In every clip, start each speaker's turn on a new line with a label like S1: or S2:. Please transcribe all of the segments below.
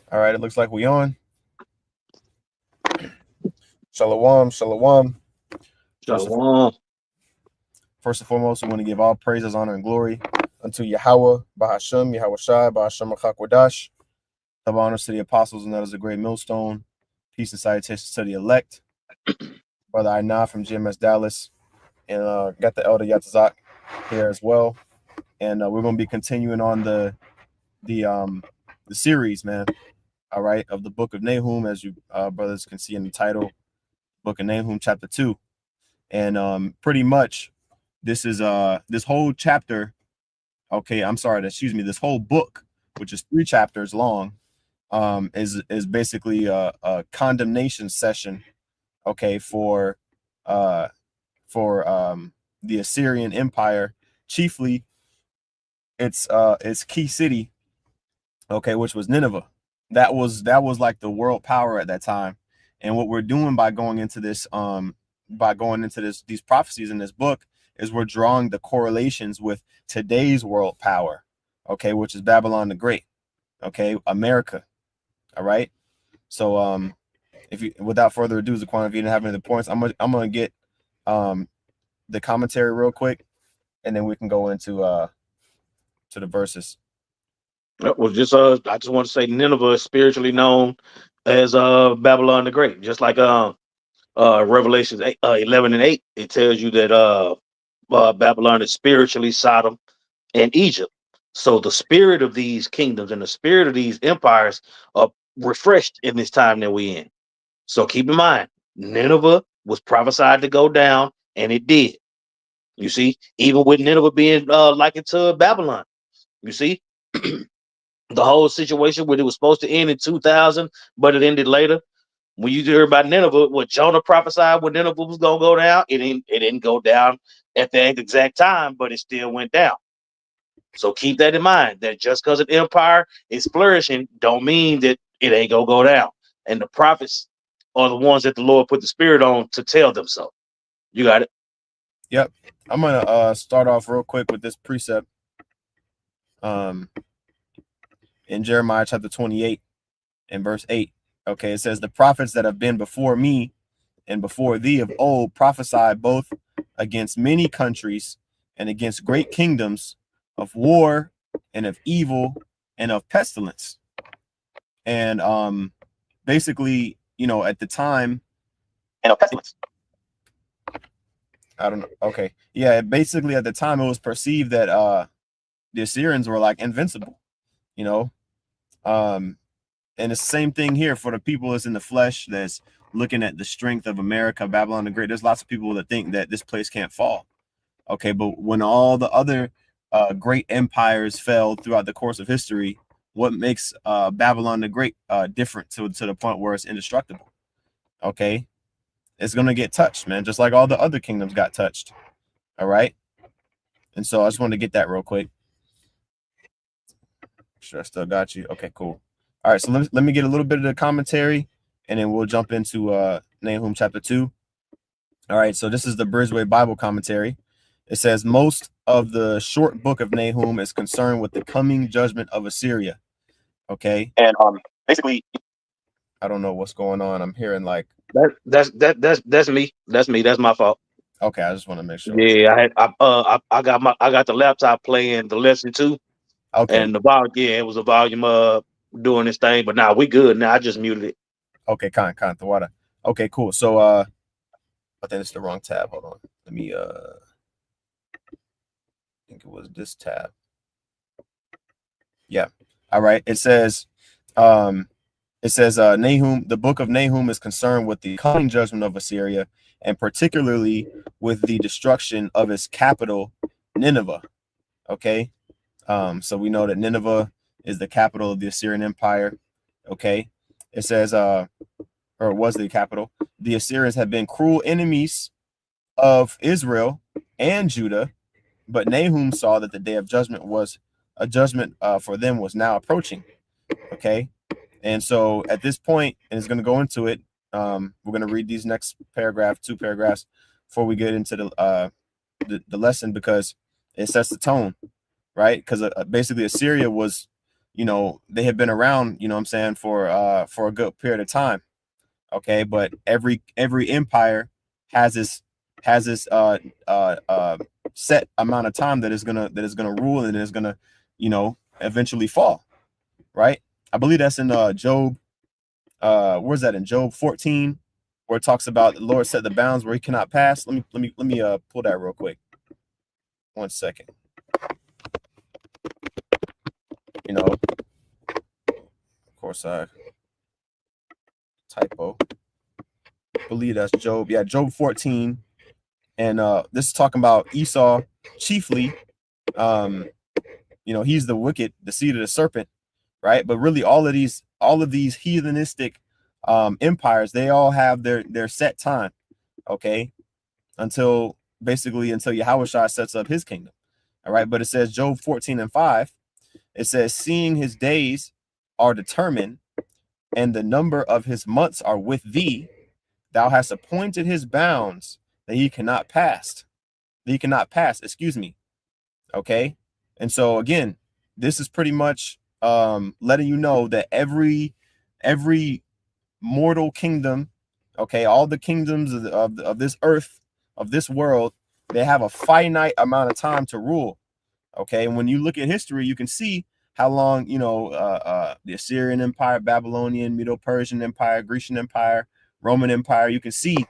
S1: All right, it looks like we on. Shalom, shalom. First and,
S2: Shalom.
S1: first and foremost, we want to give all praises, honor, and glory unto Yahweh, Bahashem, Yahweh Shai, Bahashem Achakwadash. Double honors to the apostles, and that is a great millstone. Peace and salutations to the elect. Brother Ainah from GMS Dallas, and got the elder Yatazak here as well. And we're going to be continuing on the series, man. All right, of the book of Nahum, as you brothers can see in the title, book of Nahum, chapter 2. And pretty much this is this whole chapter, okay, I'm sorry, excuse me, this whole book, which is 3 chapters long, is basically a condemnation session, okay, for the Assyrian Empire, chiefly its key city, okay, which was Nineveh. That was like the world power at that time. And what we're doing by going into this these prophecies in this book is we're drawing the correlations with today's world power, okay, which is Babylon the Great, okay, America. All right. So if you, without further ado, Zaquan, if you didn't have any other points, I'm gonna get the commentary real quick, and then we can go into to the verses.
S2: Well, I just want to say Nineveh is spiritually known as Babylon the Great. Just like Revelations 11:8, it tells you that Babylon is spiritually Sodom and Egypt. So the spirit of these kingdoms and the spirit of these empires are refreshed in this time that we in. So keep in mind, Nineveh was prophesied to go down, and it did. You see, even with Nineveh being likened to Babylon, you see, the whole situation where it was supposed to end in 2000, but it ended later. When you hear about Nineveh, what Jonah prophesied when Nineveh was gonna go down, it didn't go down at the exact time, but it still went down. So keep that in mind. That just because an empire is flourishing, don't mean that it ain't gonna go down. And the prophets are the ones that the Lord put the spirit on to tell them so. You got it.
S1: Yep. I'm gonna start off real quick with this precept um in Jeremiah chapter 28 and verse 8. Okay, it says, the prophets that have been before me and before thee of old prophesied both against many countries and against great kingdoms, of war and of evil and of pestilence. And basically, at the time,
S2: And of pestilence.
S1: I don't know. Okay. Yeah, basically at the time it was perceived that the Assyrians were like invincible, you know. Um and it's the same thing here for the people that's in the flesh, that's looking at the strength of America, Babylon the Great. There's lots of people that think that this place can't fall. Okay, but when all the other great empires fell throughout the course of history, what makes Babylon the Great different to the point where it's indestructible? Okay, it's gonna get touched, man, just like all the other kingdoms got touched. All right, and so I just wanted to get that real quick. Sure, I still got you. Okay, cool. All right, so let me get a little bit of the commentary, and then we'll jump into Nahum chapter 2. All right, so this is the Bridgeway Bible commentary. It says, most of the short book of Nahum is concerned with the coming judgment of Assyria. Okay,
S2: And basically,
S1: I don't know what's going on. I'm hearing like,
S2: that's me. That's me. That's my fault.
S1: okay, I just want to make sure.
S2: Yeah, I got the laptop playing the lesson too,
S1: Okay,
S2: and the volume. Yeah, it was a volume doing this thing, but now we good. Now I just muted it.
S1: okay, the water. Okay, cool. So I think it's the wrong tab. Hold on. Let me I think it was this tab. Yeah. All right. It says Nahum, the book of Nahum is concerned with the coming judgment of Assyria, and particularly with the destruction of its capital, Nineveh. Okay. So we know that Nineveh is the capital of the Assyrian Empire. Okay. It says or was the capital. The Assyrians have been cruel enemies of Israel and Judah, but Nahum saw that the day of judgment was a judgment for them was now approaching. Okay. And so at this point, and it's going to go into it, we're going to read these next two paragraphs before we get into the lesson, because it sets the tone, right? Because basically Assyria was, you know, they have been around, you know what I'm saying, for a good period of time. Okay, but every empire has this set amount of time that is gonna rule, and is gonna, you know, eventually fall, right? I believe that's in Job. Where's that, in Job 14, where it talks about the Lord set the bounds where he cannot pass. Let me pull that real quick. 1 second. You know, of course, typo. I believe that's Job. Yeah, Job 14, and this is talking about Esau chiefly. Um, you know, he's the wicked, the seed of the serpent, right? But really, all of these heathenistic empires, they all have their set time, okay, until Yahushua sets up his kingdom. All right, but it says Job 14:5. It says, seeing his days are determined, and the number of his months are with thee, thou hast appointed his bounds that he cannot pass. Excuse me. Okay. And so again, this is pretty much letting you know that every mortal kingdom, okay, all the kingdoms of this earth, of this world, they have a finite amount of time to rule. Okay, and when you look at history, you can see how long, you know, the Assyrian Empire, Babylonian, Medo-Persian Empire, Grecian Empire, Roman Empire. You can see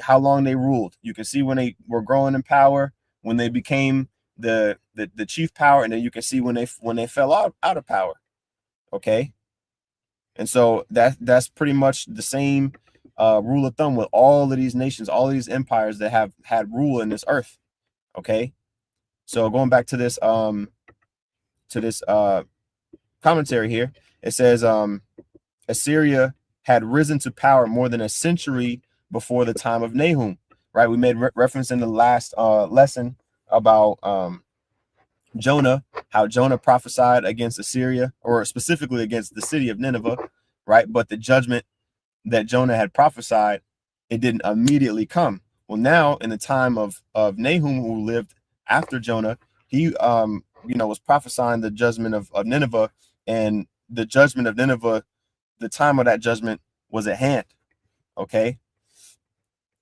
S1: how long they ruled. You can see when they were growing in power, when they became the chief power, and then you can see when they fell out of power. Okay, and so that's pretty much the same rule of thumb with all of these nations, all of these empires that have had rule in this earth. Okay, so going back to this commentary here, it says Assyria had risen to power more than a century before the time of Nahum. Right, we made reference in the last lesson about Jonah, how Jonah prophesied against Assyria, or specifically against the city of Nineveh, right? But the judgment that Jonah had prophesied, it didn't immediately come. Well, now in the time of Nahum, who lived after Jonah, he was prophesying the judgment of Nineveh, and the judgment of Nineveh, the time of that judgment was at hand. Okay.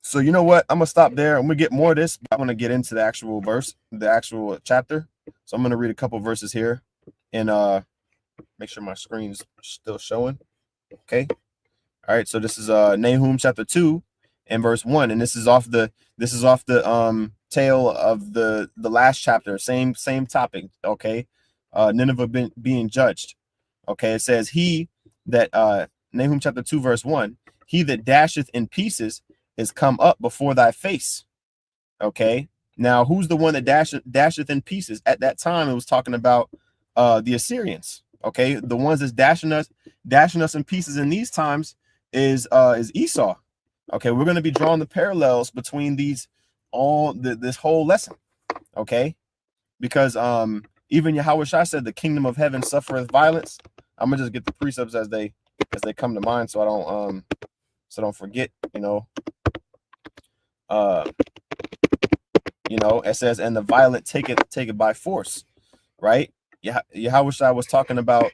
S1: So you know what? I'm gonna stop there. I'm gonna get more of this, but I'm gonna get into the actual verse, the actual chapter. So I'm gonna read a couple verses here, and make sure my screen's still showing. Okay. All right. So this is Nahum chapter 2 and verse 1, and this is off the tail of the last chapter. Same topic. Okay. Nineveh being judged. Okay. It says Nahum chapter 2 verse 1. He that dasheth in pieces is come up before thy face. Okay. Now, who's the one that dasheth in pieces? At that time, it was talking about the Assyrians. Okay, the ones that's dashing us in pieces in these times is Esau. Okay, we're going to be drawing the parallels between this whole lesson. Okay, because even Yahushua said the kingdom of heaven suffereth violence. I'm gonna just get the precepts as they come to mind, so I don't forget. It says, and the violent take it by force, right? Yahushua was talking about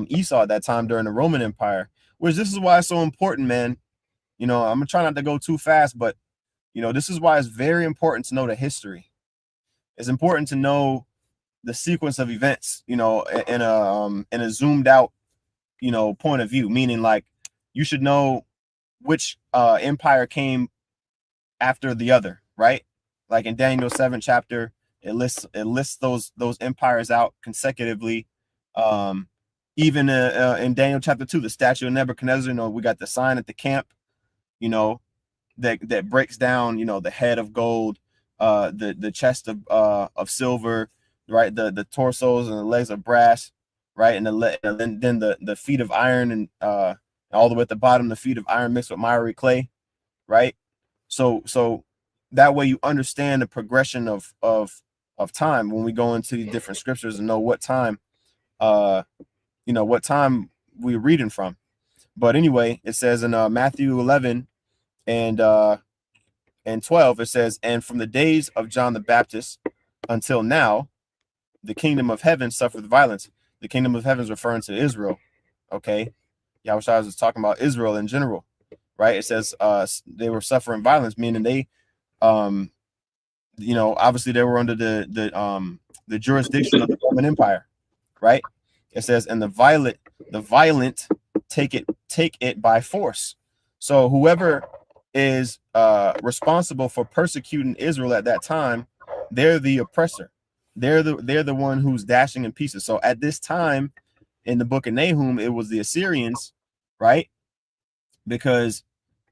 S1: Esau at that time during the Roman Empire, which this is why it's so important, man. I'm gonna try not to go too fast, but this is why it's very important to know the history. It's important to know the sequence of events, in a zoomed out, point of view, meaning like you should know which empire came after the other, right? Like in Daniel 7 chapter, it lists those empires out consecutively. Even in Daniel chapter 2, the statue of Nebuchadnezzar, we got the sign at the camp, that breaks down, the head of gold, the chest of silver, right? The torsos and the legs of brass, right? And then the feet of iron, and all the way at the bottom, the feet of iron mixed with miry clay, right? So that way you understand the progression of time when we go into the different scriptures and know what time we're reading from. But anyway, it says in Matthew 11 and 12, it says, and from the days of John the Baptist until now, the kingdom of heaven suffereth violence. The kingdom of heaven is referring to Israel. Okay, Yahushua is talking about Israel in general, right? It says they were suffering violence, meaning they obviously they were under the jurisdiction of the Roman Empire, right? It says, and the violent take it by force. So whoever is responsible for persecuting Israel at that time, they're the oppressor. They're the one who's dashing in pieces. So at this time in the book of Nahum, it was the Assyrians, right? Because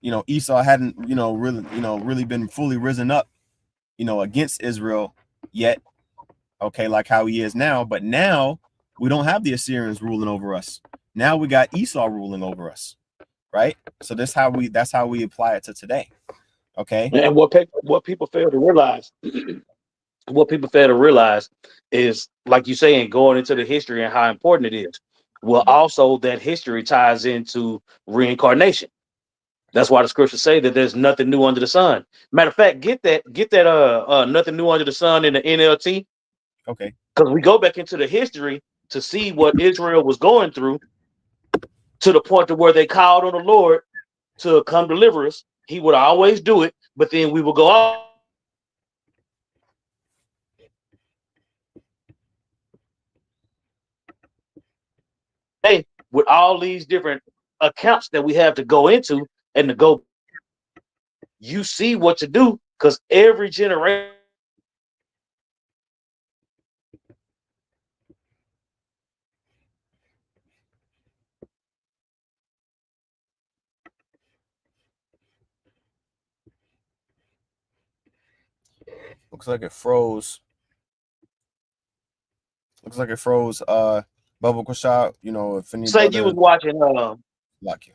S1: Esau hadn't really been fully risen up against Israel yet, okay, like how he is now. But now we don't have the Assyrians ruling over us. Now we got Esau ruling over us, right? So that's how we apply it to today. Okay.
S2: And what people fail to realize, what people fail to realize is, like you saying, going into the history and how important it is. Well, also that history ties into reincarnation. That's why the scriptures say that there's nothing new under the sun. Matter of fact, get that nothing new under the sun in the NLT.
S1: Okay.
S2: Because we go back into the history to see what Israel was going through, to the point to where they called on the Lord to come deliver us. He would always do it, but then we will go out with all these different accounts that we have to go into and to go. You see what to do, because every generation
S1: Looks like it froze. Bubble Kushab, if any
S2: say you was
S1: brother
S2: watching
S1: like you.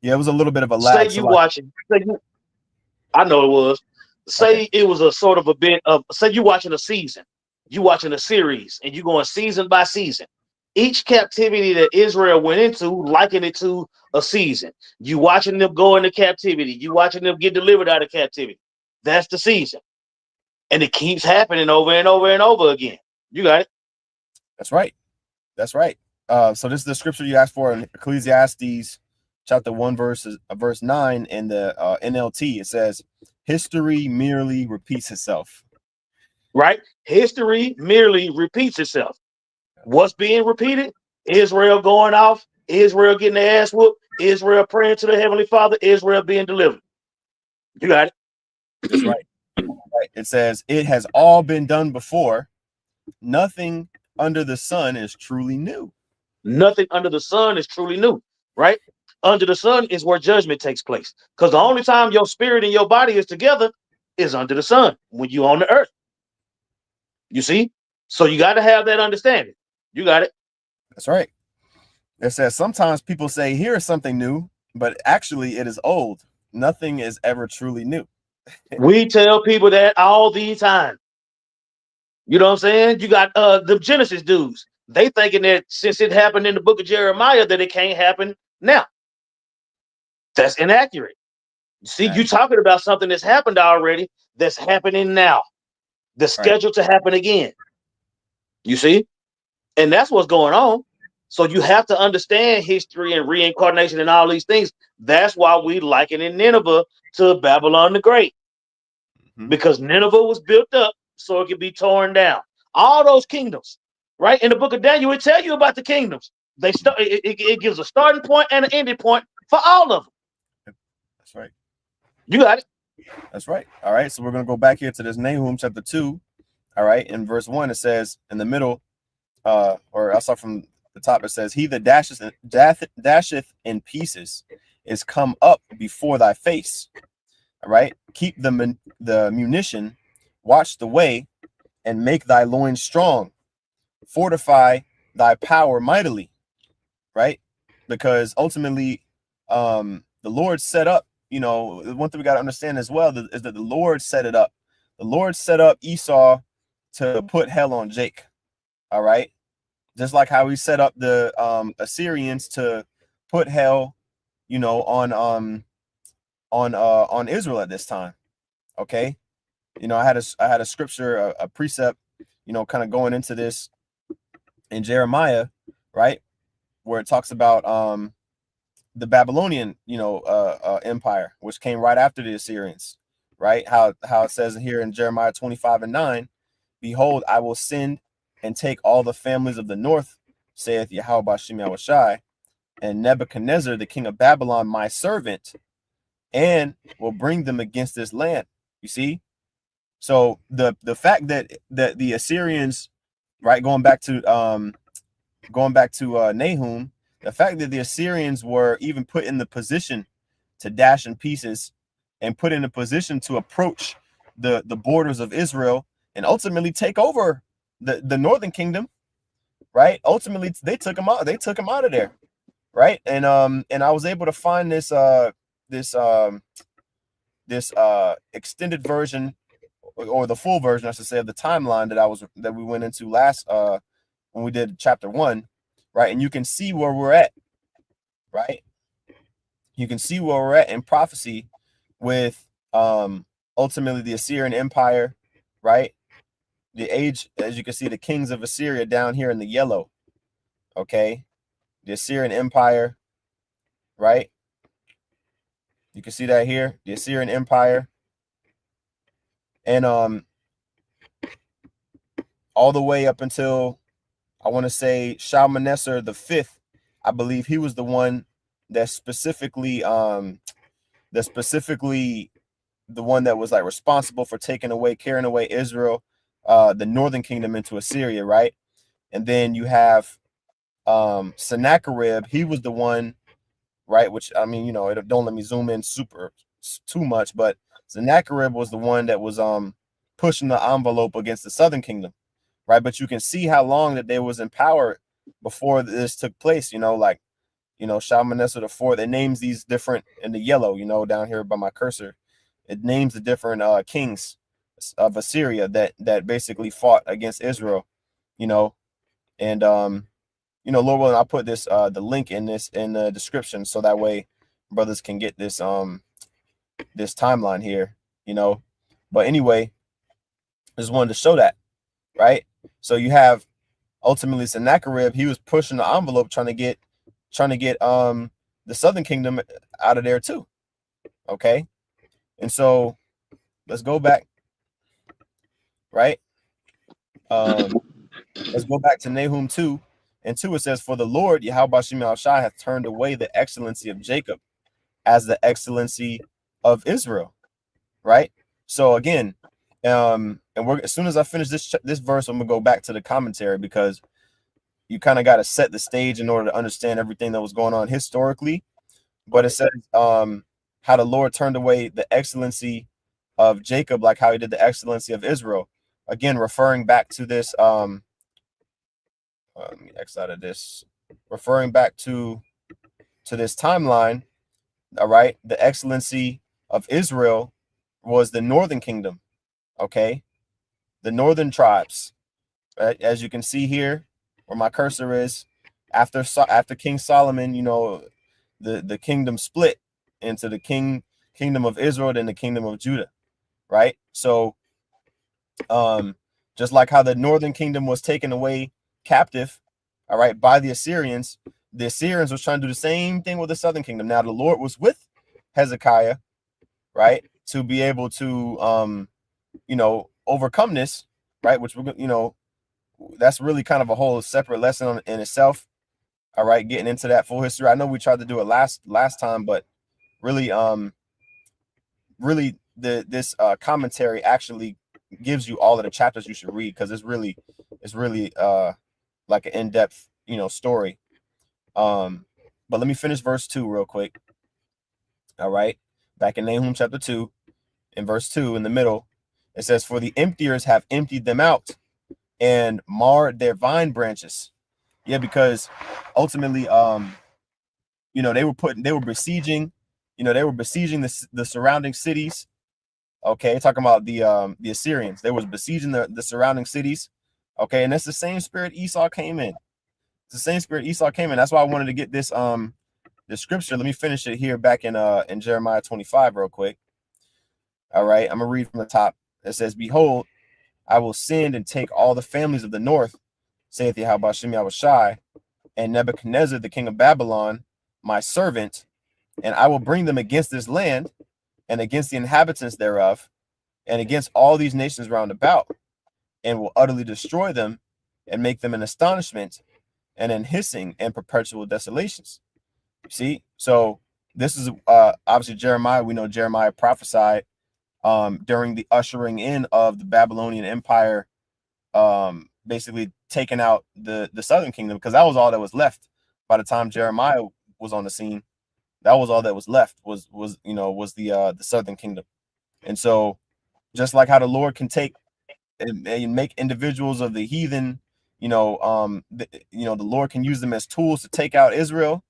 S1: Yeah, it was a little bit of a
S2: say
S1: lag.
S2: you
S1: So like,
S2: watching say you, I know it was.
S1: okay.
S2: Say it was a sort of a bit of, say you watching a season, you watching a series, and you going season by season. Each captivity that Israel went into, liken it to a season. You watching them go into captivity. You watching them get delivered out of captivity. That's the season. And it keeps happening over and over and over again. You got it.
S1: That's right. That's right. So this is the scripture you asked for in Ecclesiastes chapter 1, verse 9 in the NLT. It says, history merely repeats itself.
S2: Right? History merely repeats itself. What's being repeated? Israel going off, Israel getting their ass whooped, Israel praying to the Heavenly Father, Israel being delivered. You got it.
S1: That's right. Right. It says, it has all been done before. Nothing under the sun is truly new.
S2: Nothing under the sun is truly new, right? Under the sun is where judgment takes place. Because the only time your spirit and your body is together is under the sun, when you're on the earth. You see? So you got to have that understanding. You got it.
S1: That's right. It says, sometimes people say, here is something new, but actually it is old. Nothing is ever truly new.
S2: We tell people that all the time. You know what I'm saying? You got the Genesis dudes. They thinking that since it happened in the book of Jeremiah that it can't happen now. That's inaccurate. See, you talking about something that's happened already, that's happening now. That's scheduled to happen again. You see? And that's what's going on. So you have to understand history and reincarnation and all these things. That's why we liken in Nineveh to Babylon the Great. Because Nineveh was built up so it could be torn down. All those kingdoms, right? In the book of Daniel, it tell you about the kingdoms. It gives a starting point and an ending point for all of them.
S1: That's right.
S2: You got it.
S1: That's right. All right. So we're going to go back here to this Nahum chapter 2. All right. In verse 1, it says in the middle, or I'll start from the top. It says, he that dasheth in pieces is come up before thy face. All right. Keep the munition, watch the way, and make thy loins strong. Fortify thy power mightily. Right. Because ultimately, the Lord set up, one thing we got to understand as well is that the Lord set it up. The Lord set up Esau to put hell on Jake. All right. Just like how he set up the Assyrians to put hell, on Israel at this time. Okay. I had a scripture, a precept, kind of going into this. in Jeremiah, right, where it talks about the Babylonian, empire, which came right after the Assyrians, right? How it says here in Jeremiah 25:9, behold, I will send and take all the families of the north, saith Yahweh Bashem Yahushai, and Nebuchadnezzar, the king of Babylon, my servant, and will bring them against this land. You see? So the fact that the Assyrians, right, going back to Nahum, the fact that the Assyrians were even put in the position to dash in pieces and put in a position to approach the borders of Israel and ultimately take over the northern kingdom, right? Ultimately, they took them out. They took them out of there, right? And I was able to find this extended version, or the full version, I should say, of the timeline that we went into last when we did chapter 1, right? And you can see where we're at, right? You can see where we're at in prophecy with ultimately the Assyrian Empire, right? The age, as you can see, the kings of Assyria down here in the yellow, okay? The Assyrian Empire, right? You can see that here, the Assyrian Empire. And all the way up until, I want to say, Shalmaneser the fifth, I believe he was the one that specifically the one that was like responsible for carrying away Israel, the northern kingdom, into Assyria, right? And then you have Sennacherib. He was the one, right? Which, I mean, it don't let me zoom in too much, but Sennacherib was the one that was pushing the envelope against the southern kingdom, right? But you can see how long that they was in power before this took place. Shalmaneser the fourth. It names these different in the yellow, down here by my cursor. It names the different kings of Assyria that basically fought against Israel, and Lord willing, I'll put the link in the description, so that way brothers can get this timeline here, But anyway, I just wanted to show that, right? So you have ultimately Sennacherib. He was pushing the envelope, trying to get the southern kingdom out of there too. Okay, and so let's go back, right? Let's go back to Nahum 2 and 2. It says, "For the Lord Yahweh Bashem Yahushai hath turned away the excellency of Jacob as the excellency of Israel." Right. So again, and as soon as I finish this verse, I'm gonna go back to the commentary, because you kind of got to set the stage in order to understand everything that was going on historically. But it says how the Lord turned away the excellency of Jacob, like how he did the excellency of Israel. Again, referring back to this, let me X out of this, referring back to this timeline. All right, the excellency of Israel was the northern kingdom, okay, the northern tribes, right? As you can see here where my cursor is, after King Solomon, the kingdom split into the kingdom of Israel and the kingdom of Judah, right? So just like how the northern kingdom was taken away captive, all right, by the Assyrians was trying to do the same thing with the southern kingdom. Now the Lord was with Hezekiah, right, to be able to overcome this, right? Which that's really kind of a whole separate lesson in itself. All right, getting into that full history. I know we tried to do it last time, but really, this commentary actually gives you all of the chapters you should read, because it's really like an in-depth story. But let me finish verse 2 real quick. All right, back in Nahum chapter 2, in verse 2, in the middle, it says, "For the emptiers have emptied them out and marred their vine branches." Yeah, because ultimately, they were besieging, the surrounding cities. Okay, talking about the Assyrians. They was besieging the surrounding cities. Okay, and that's the same spirit Esau came in. It's the same spirit Esau came in. That's why I wanted to get this the scripture. Let me finish it here back in Jeremiah 25 real quick. All right, I'm gonna read from the top. It says, "Behold, I will send and take all the families of the north, saith Yahweh Shem Yahushai, and Nebuchadnezzar, the king of Babylon, my servant, and I will bring them against this land and against the inhabitants thereof, and against all these nations round about, and will utterly destroy them and make them an astonishment and an hissing and perpetual desolations. You see? So this is obviously Jeremiah. We know Jeremiah prophesied during the ushering in of the Babylonian Empire, basically taking out the southern kingdom, because that was all that was left by the time Jeremiah was on the scene. That was all that was left was the southern kingdom. And so just like how the Lord can take and make individuals of the heathen, the Lord can use them as tools to take out Israel.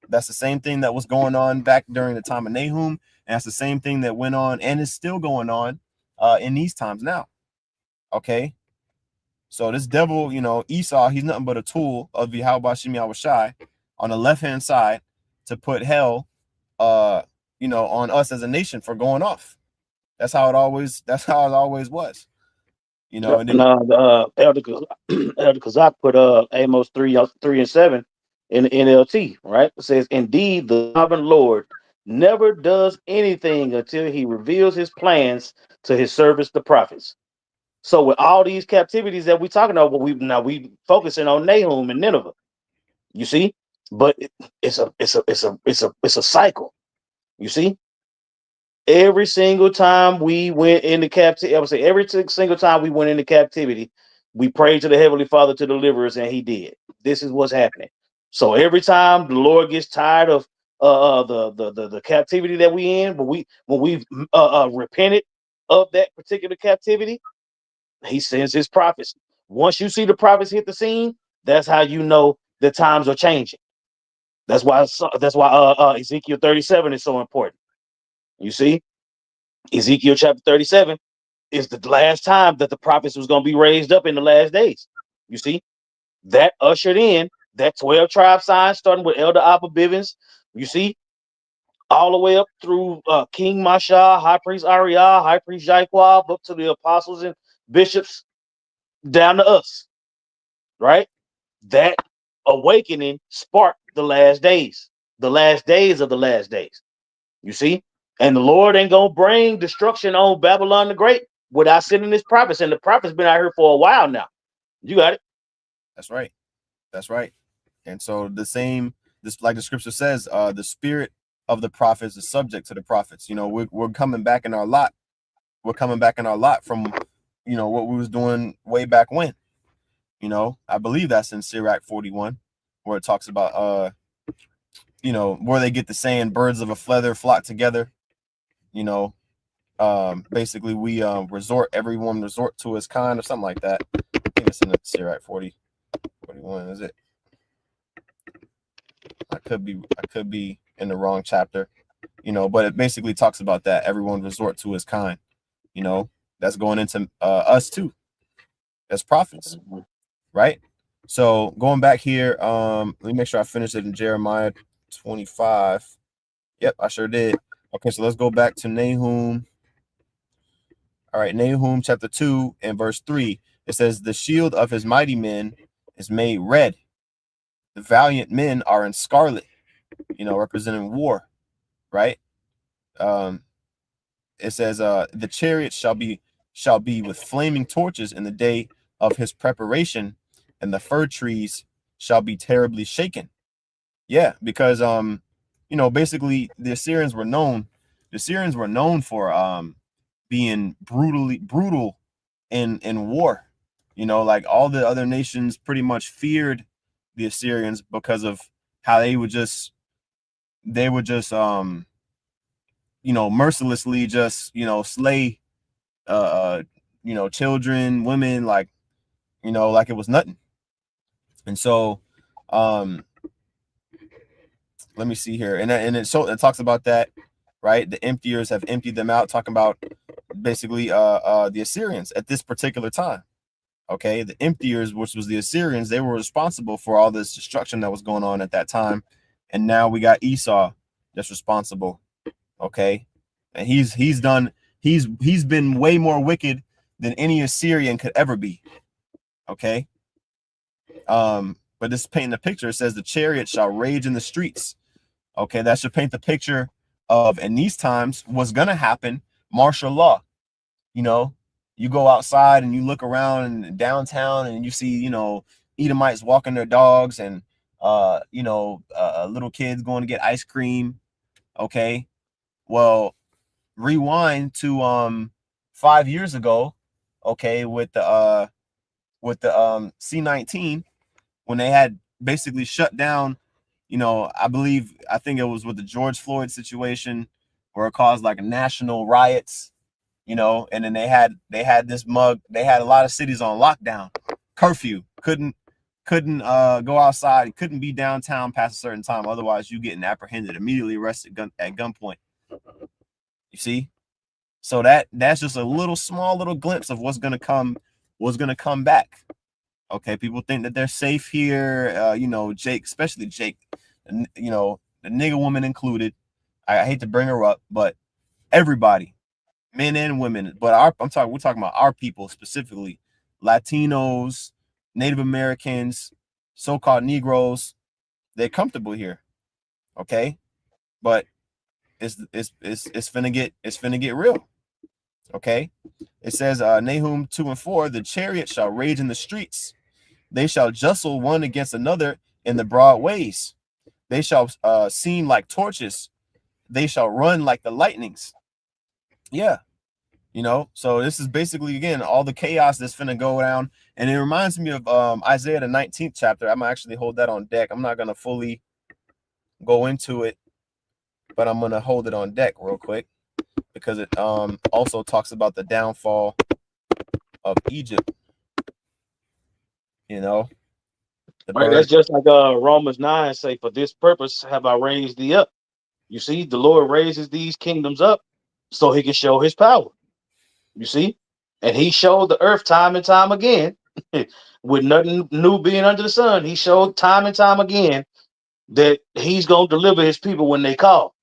S1: That's the same thing that was going on back during the time of Nahum, and that's the same thing that went on and is still going on in these times now. Okay, so this devil, Esau, he's nothing but a tool of Yahweh Shem Yahushai on the left hand side to put hell, on us as a nation for going off. That's how it always was. And then
S2: Elder Kazak put Amos 3:3-7 in the NLT, right? It says, "Indeed, the sovereign Lord never does anything until he reveals his plans to his servants, the prophets." So with all these captivities that we're talking about, we focusing on Nahum and Nineveh. You see, but it's a cycle. You see, every single time we went into captivity, I would say every single time we went into captivity, we prayed to the Heavenly Father to deliver us, and He did. This is what's happening. So every time the Lord gets tired of the captivity that we in, when we've repented of that particular captivity, He sends His prophets. Once you see the prophets hit the scene, that's how you know the times are changing. That's why Ezekiel 37 is so important. You see, Ezekiel chapter 37 is the last time that the prophets was going to be raised up in the last days. You see, that ushered in that 12 tribe sign, starting with Elder Abba Bivens. You see, all the way up through King Masha, High Priest Ariah, High Priest Jaquab, up to the apostles and bishops, down to us, right? That awakening sparked the last days of the last days. You see, and the Lord ain't gonna bring destruction on Babylon the Great without sending His prophets. And the prophets been out here for a while now. You got it.
S1: That's right. That's right. And so like the scripture says, the spirit of the prophets is subject to the prophets. We're coming back in our lot. We're coming back in our lot from, what we was doing way back when. I believe that's in Sirach 41, where it talks about, where they get the saying, birds of a feather flock together. Basically everyone resort to his kind, or something like that. I think it's in the Sirach 41, is it? I could be in the wrong chapter, but it basically talks about that. Everyone resort to his kind. That's going into us too, as prophets, right? So going back here, let me make sure I finish it in Jeremiah 25. Yep, I sure did. Okay, so let's go back to Nahum. All right, Nahum chapter 2 and verse 3. It says, "The shield of his mighty men is made red. The valiant men are in scarlet," representing war, right? It says, "The chariots shall be with flaming torches in the day of his preparation, and the fir trees shall be terribly shaken." Yeah, because basically the Assyrians were known for being brutal in war. Like all the other nations pretty much feared the Assyrians because of how they would just mercilessly just slay children, women, like it was nothing. And so let me see here, and it talks about that, right? The emptiers have emptied them out, talking about basically the Assyrians at this particular time. Okay, the emptiers, which was the Assyrians, they were responsible for all this destruction that was going on at that time, and now we got Esau that's responsible. Okay, and he's been way more wicked than any Assyrian could ever be. Okay, But this painting the picture. It says the chariot shall rage in the streets. Okay, that should paint the picture of, in these times, what's gonna happen. Martial law. You know, you go outside and you look around in downtown and you see, Edomites walking their dogs and little kids going to get ice cream. Okay, well, rewind to 5 years ago. Okay, with the C-19, when they had basically shut down, I think it was with the George Floyd situation where it caused like national riots, and then they had they had a lot of cities on lockdown, curfew, couldn't go outside, couldn't be downtown past a certain time, otherwise you getting apprehended, immediately arrested at gunpoint. You see? So that's just a small little glimpse of what's gonna come back. Okay, people think that they're safe here. Jake, especially Jake, the nigga woman included. I hate to bring her up, but everybody, men and women, but we're talking about our people specifically, Latinos, Native Americans, so-called Negroes. They're comfortable here. Okay, but it's finna get real. Okay, it says Nahum 2:4, the chariot shall rage in the streets. They shall jostle one against another in the broad ways. They shall seem like torches. They shall run like the lightnings. Yeah, so this is basically, again, all the chaos that's finna go down. And it reminds me of Isaiah the 19th chapter. I'm gonna actually hold that on deck. I'm not gonna fully go into it, but I'm gonna hold it on deck real quick because it also talks about the downfall of Egypt.
S2: Right, that's just like Romans 9 say, for this purpose have I raised thee up. You see, the Lord raises these kingdoms up so he can show his power. You see, and he showed the earth time and time again with nothing new being under the sun. He showed time and time again that he's going to deliver his people when they call.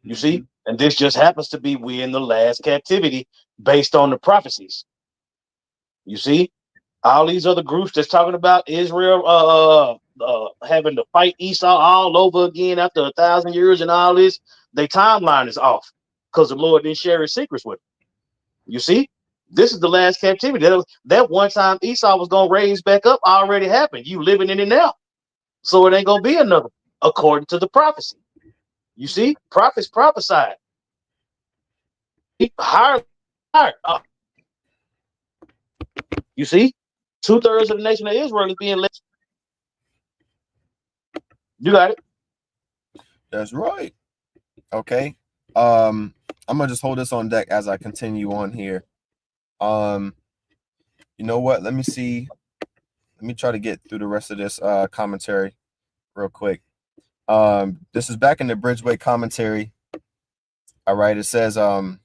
S2: You see, and this just happens to be we in the last captivity based on the prophecies. You see, all these other groups that's talking about Israel having to fight Esau all over again after 1,000 years and all this, their timeline is off because the Lord didn't share his secrets with them. You see, this is the last captivity. That one time Esau was going to raise back up already happened. You living in it now. So it ain't going to be another, according to the prophecy. You see, prophets prophesied. Higher. You see, 2/3 of the nation of Israel is being led. You got it.
S1: That's right. Okay. I'm gonna just hold this on deck as I continue on here. You know what? Let me see. Let me try to get through the rest of this commentary real quick. This is back in the Bridgeway commentary. All right. It says from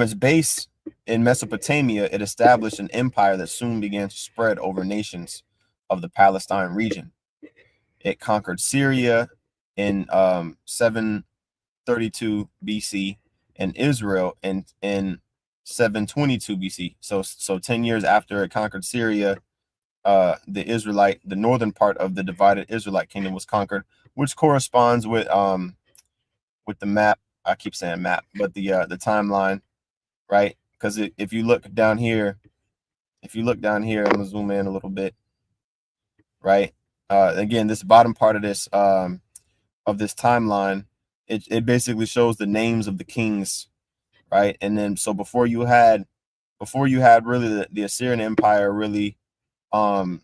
S1: its base in Mesopotamia, it established an empire that soon began to spread over nations of the Palestine region. It conquered Syria in 732 BC and Israel in 722 BC. So 10 years after it conquered Syria, the northern part of the divided Israelite kingdom was conquered, which corresponds with the map. I keep saying map, but the timeline, right? Because if you look down here, I'm gonna zoom in a little bit, right? Again, this bottom part of this timeline, it basically shows the names of the kings, right? And then so before you had really the Assyrian Empire really in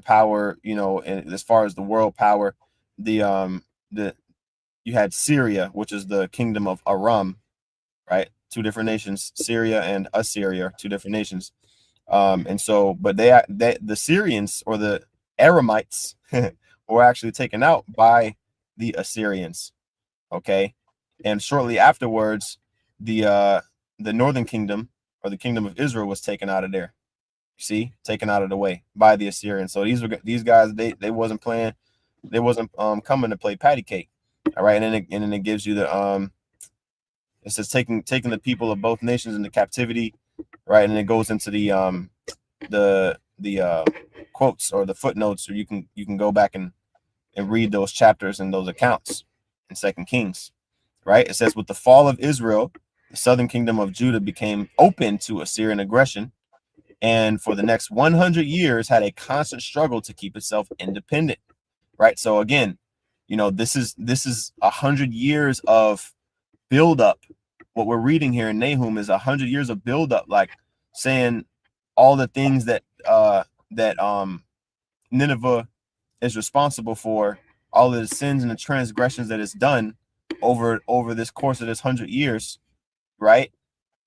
S1: power, and as far as the world power, you had Syria, which is the kingdom of Aram, right? Two different nations, Syria and Assyria, two different nations. And so, but the Syrians, or the Aramites, were actually taken out by the Assyrians. Okay, and shortly afterwards, the northern kingdom, or the kingdom of Israel, was taken out of there. You see, taken out of the way by the Assyrians. So these guys, they wasn't playing, they wasn't coming to play patty cake. All right, and then it gives you the it says taking the people of both nations into captivity, right? And it goes into the quotes or the footnotes, or you can go back and read those chapters and those accounts in Second Kings, right? It says, with the fall of Israel, the southern kingdom of Judah became open to Assyrian aggression, and for the next 100 years had a constant struggle to keep itself independent, right? So again, this is 100 years of buildup. What we're reading here in Nahum is 100 years of buildup, like saying all the things that Nineveh is responsible for, all of the sins and the transgressions that it's done over this course of this 100 years, right?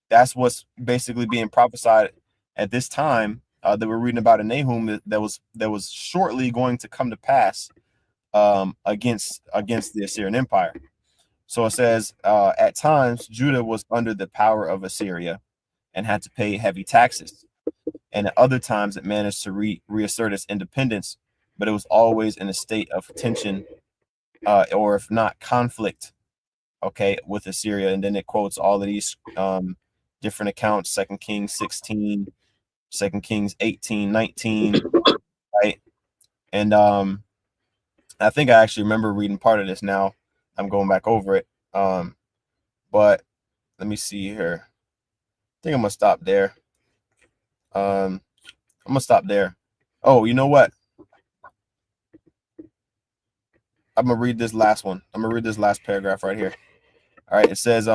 S1: That's what's basically being prophesied at this time, that we're reading about in Nahum, that was shortly going to come to pass, against the Assyrian Empire. So it says, at times Judah was under the power of Assyria and had to pay heavy taxes, and at other times it managed to reassert its independence, but it was always in a state of tension, or if not conflict, okay, with Assyria. And then it quotes all of these different accounts: 2 Kings 16, 2 Kings 18, 19, right? And I think I actually remember reading part of this now. I'm going back over it. But let me see here. I think I'm gonna stop there. I'm gonna stop there. Oh, you know what? I'm gonna read this last one. I'm gonna read this last paragraph right here. All right, it says,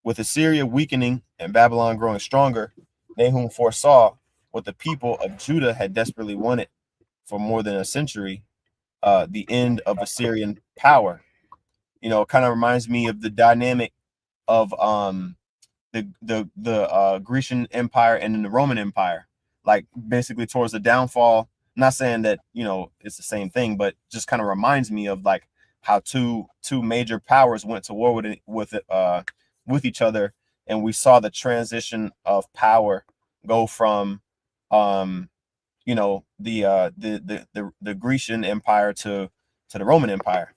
S1: with Assyria weakening and Babylon growing stronger, Nahum foresaw what the people of Judah had desperately wanted for more than a century, the end of Assyrian power. It kind of reminds me of the dynamic of the Grecian Empire and then the Roman Empire, like basically towards the downfall. I'm not saying that it's the same thing, but just kind of reminds me of like how two major powers went to war with each other, and we saw the transition of power go from the Grecian Empire to the Roman Empire.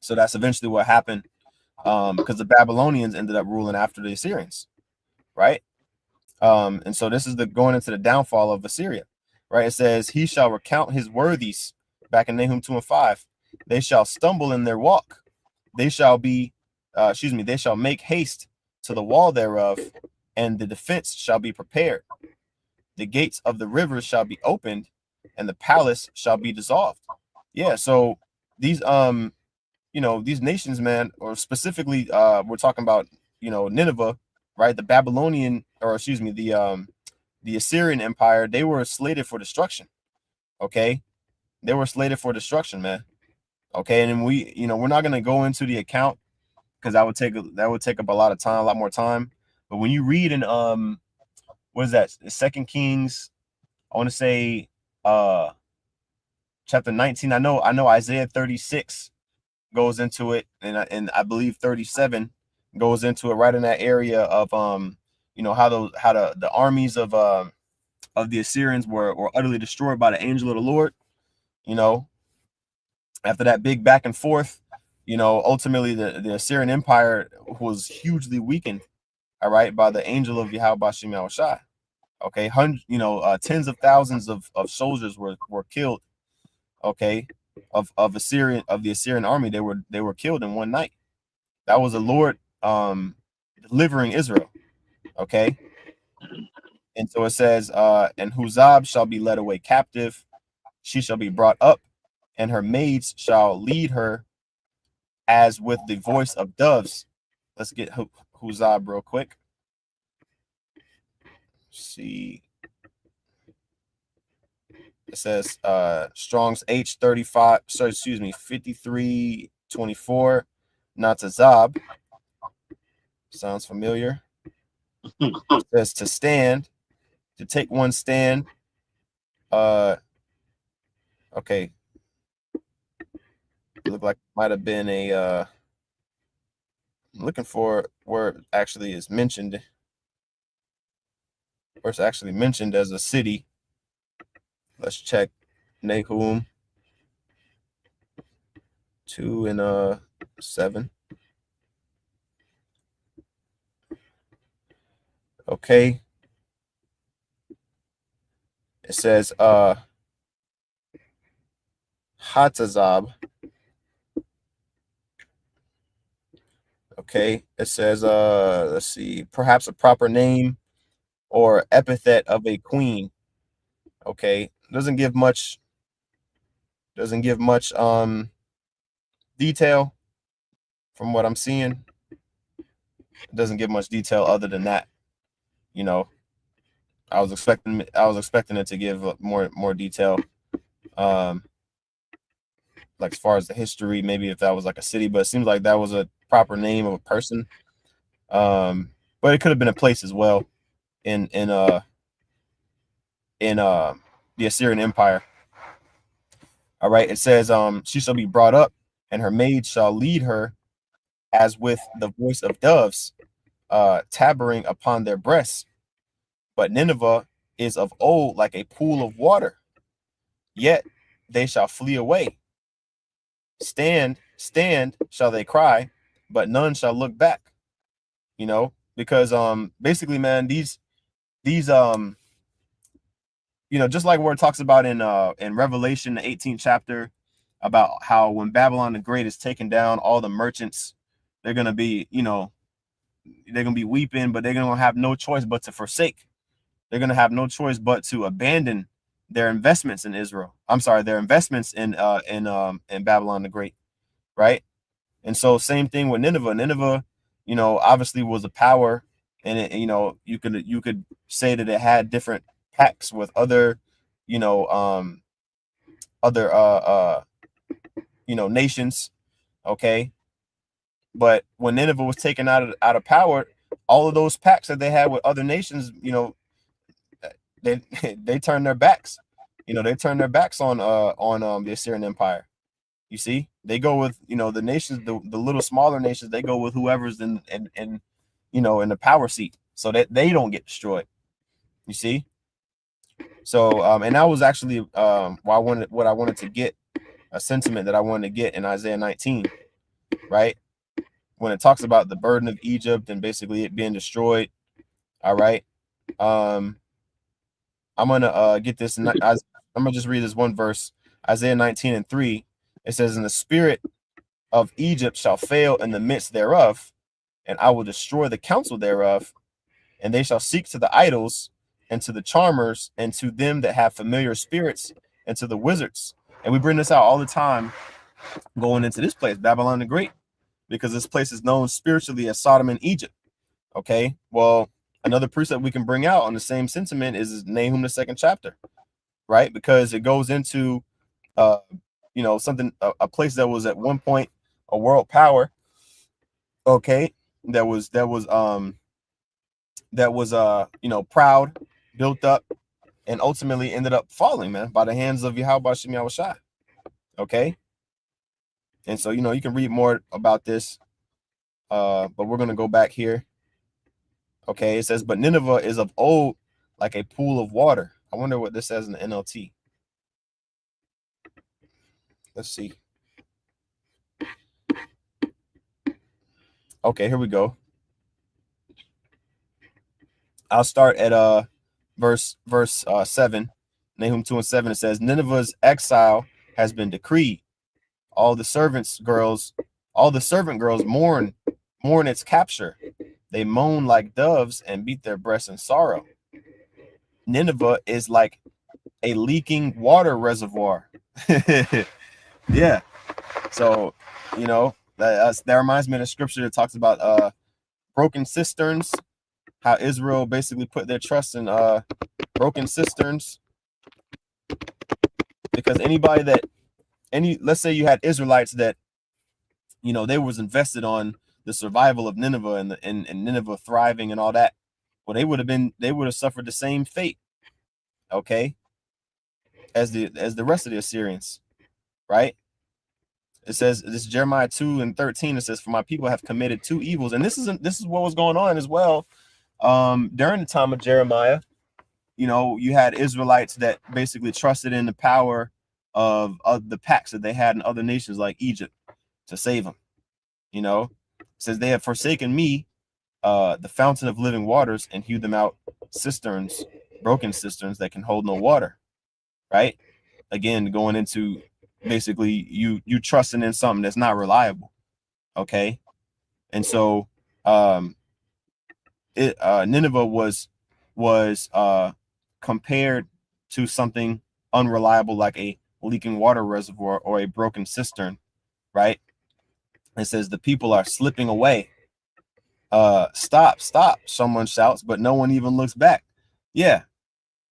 S1: So that's eventually what happened, because the Babylonians ended up ruling after the Assyrians, right? And so this is the going into the downfall of Assyria, right? It says, he shall recount his worthies, back in Nahum 2 and 5. They shall stumble in their walk. They shall they shall make haste to the wall thereof, and the defense shall be prepared. The gates of the rivers shall be opened, and the palace shall be dissolved. Yeah, so these these nations, man, or specifically we're talking about Nineveh, right? The Babylonian, or excuse me, the Assyrian Empire, they were slated for destruction. Okay, they were slated for destruction, man. Okay, and then we're not gonna go into the account because that would take up a lot of time, a lot more time. But when you read in what is that, Second Kings, I want to say chapter 19. I know Isaiah 36 goes into it, and I believe 37 goes into it, right in that area of how the armies of the Assyrians were utterly destroyed by the angel of the Lord. After that big back and forth, ultimately the Assyrian Empire was hugely weakened, all right, by the angel of Yahweh Bashim Yahushai. Okay, tens of thousands of soldiers were killed. Okay, of the Assyrian army, they were killed in one night. That was the Lord delivering Israel. Okay, and so it says, and Huzab shall be led away captive; she shall be brought up, and her maids shall lead her as with the voice of doves. Let's get Huzab real quick. See, it says Strong's H35, sorry, excuse me, 5324, Natazab. Sounds familiar. It says to stand, to take one stand. Okay. It looked like it might have been I'm looking for where it actually is mentioned. Where it's actually mentioned as a city. Let's check Nahum 2 and 7. Okay. It says Hatazab. Okay. It says let's see, perhaps a proper name or epithet of a queen. Okay. Doesn't give much detail from what I'm seeing. It doesn't give much detail other than that. You know, I was expecting it to give more detail. Um like as far as the history, maybe if that was like a city, but it seems like that was a proper name of a person. Um, but it could have been a place as well in in uh in the Assyrian Empire. All right, it says she shall be brought up, and her maid shall lead her as with the voice of doves, tabering upon their breasts. But Nineveh is of old like a pool of water, yet they shall flee away. Stand, stand, shall they cry, but none shall look back. Because basically, man, these just like where it talks about in Revelation, the 18th chapter, about how when Babylon the Great is taken down, all the merchants, they're gonna be, they're gonna be weeping, but they're gonna have no choice but to forsake. They're gonna have no choice but to abandon their investments in Israel. I'm sorry, their investments in Babylon the Great, right? And so same thing with Nineveh. Nineveh, obviously was a power, and you could say that it had different pacts with other, you know, other nations. Okay. But when Nineveh was taken out of power, all of those pacts that they had with other nations, they they turned their backs. They turned their backs on the Assyrian Empire. You see, they go with the nations, the little smaller nations. They go with whoever's in the power seat, so that they don't get destroyed. You see, so and that was actually what I wanted to get, a sentiment that I wanted to get in Isaiah 19, right? When it talks about the burden of Egypt and basically it being destroyed. All right, um, I'm gonna get this. I'm gonna just read this one verse, Isaiah 19:3. It says, "And the spirit of Egypt shall fail in the midst thereof, and I will destroy the counsel thereof, and they shall seek to the idols and to the charmers and to them that have familiar spirits and to the wizards." And we bring this out all the time going into this place, Babylon the Great, because this place is known spiritually as Sodom and Egypt. Okay, well, another precept we can bring out on the same sentiment is Nahum, the second chapter, right? Because it goes into something, a place that was at one point a world power. Okay, that was proud, built up, and ultimately ended up falling, man, by the hands of Yahweh Shem Yahushai. Okay, and so you can read more about this, but we're gonna go back here. Okay, it says, "But Nineveh is of old like a pool of water." I wonder what this says in the NLT. Let's see. Okay, here we go. I'll start at verse 7. Nahum 2:7. It says, "Nineveh's exile has been decreed. All the servant girls mourn its capture. They moan like doves and beat their breasts in sorrow. Nineveh is like a leaking water reservoir." Yeah. So, that reminds me of the scripture that talks about broken cisterns, how Israel basically put their trust in broken cisterns. Because let's say you had Israelites that they was invested on the survival of Nineveh and Nineveh thriving and all that. Well, they would have suffered the same fate, okay, as the rest of the Assyrians, right? It says, this is Jeremiah 2:13. It says, "For my people have committed two evils," and this is what was going on as well during the time of Jeremiah. You had Israelites that basically trusted in the power of the pacts that they had in other nations like Egypt to save them. It says, "They have forsaken me, the fountain of living waters, and hewed them out cisterns broken cisterns that can hold no water, right? Again, going into basically you trusting in something that's not reliable, okay? And so Nineveh was compared to something unreliable like a leaking water reservoir or a broken cistern, right? It says the people are slipping away. Stop, someone shouts, but no one even looks back. Yeah,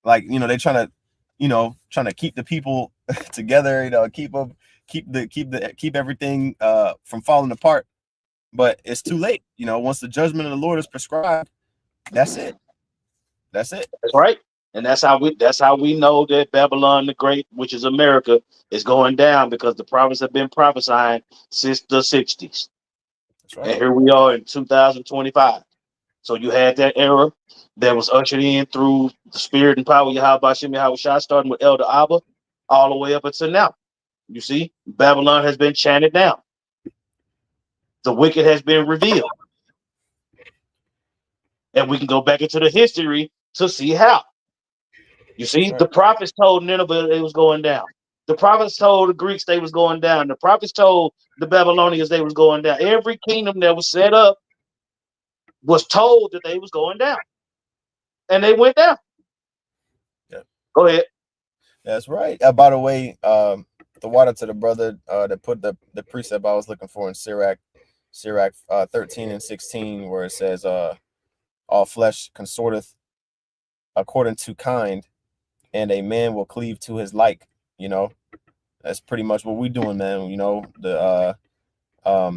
S1: like they trying to keep the people together, keep everything from falling apart, but it's too late. Once the judgment of the Lord is prescribed, that's it. That's
S2: right. And that's how we know that Babylon the Great, which is America, is going down, because the prophets have been prophesying since the 60s.
S1: That's right.
S2: And here we are in 2025. So you had that era that was ushered in through the spirit and power of Yahweh Shem Yahweh Shai, starting with Elder Abba, all the way up until now. You see, Babylon has been chanted down. The wicked has been revealed. And we can go back into the history to see how. You see,
S1: right.
S2: The prophets told Nineveh it was going down. The prophets told the Greeks they was going down. The prophets told the Babylonians they was going down. Every kingdom that was set up was told that they was going down. And they went down.
S1: Yeah.
S2: Go ahead.
S1: That's right. By the way, the water to the brother that put the precept I was looking for in Sirach 13 and 16, where it says, all flesh consorteth according to kind, and a man will cleave to his like. That's pretty much what we're doing, man. The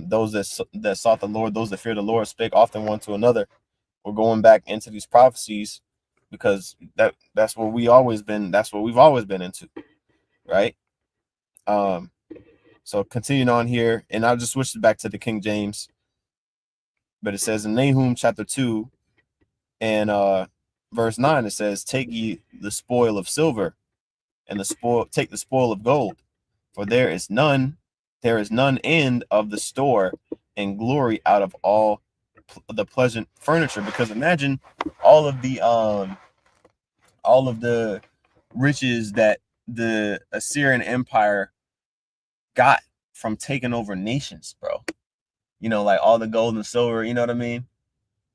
S1: those that sought the Lord, those that fear the Lord, spake often one to another. We're going back into these prophecies because that's what we've always been into, right? So continuing on here, and I'll just switch it back to the King James, but it says in Nahum chapter 2 and verse 9, it says, take ye the spoil of silver, and take the spoil of gold, for there is none end of the store, and glory out of all the pleasant furniture. Because imagine all of the riches that the Assyrian Empire got from taking over nations, bro. Like all the gold and silver, you know what I mean?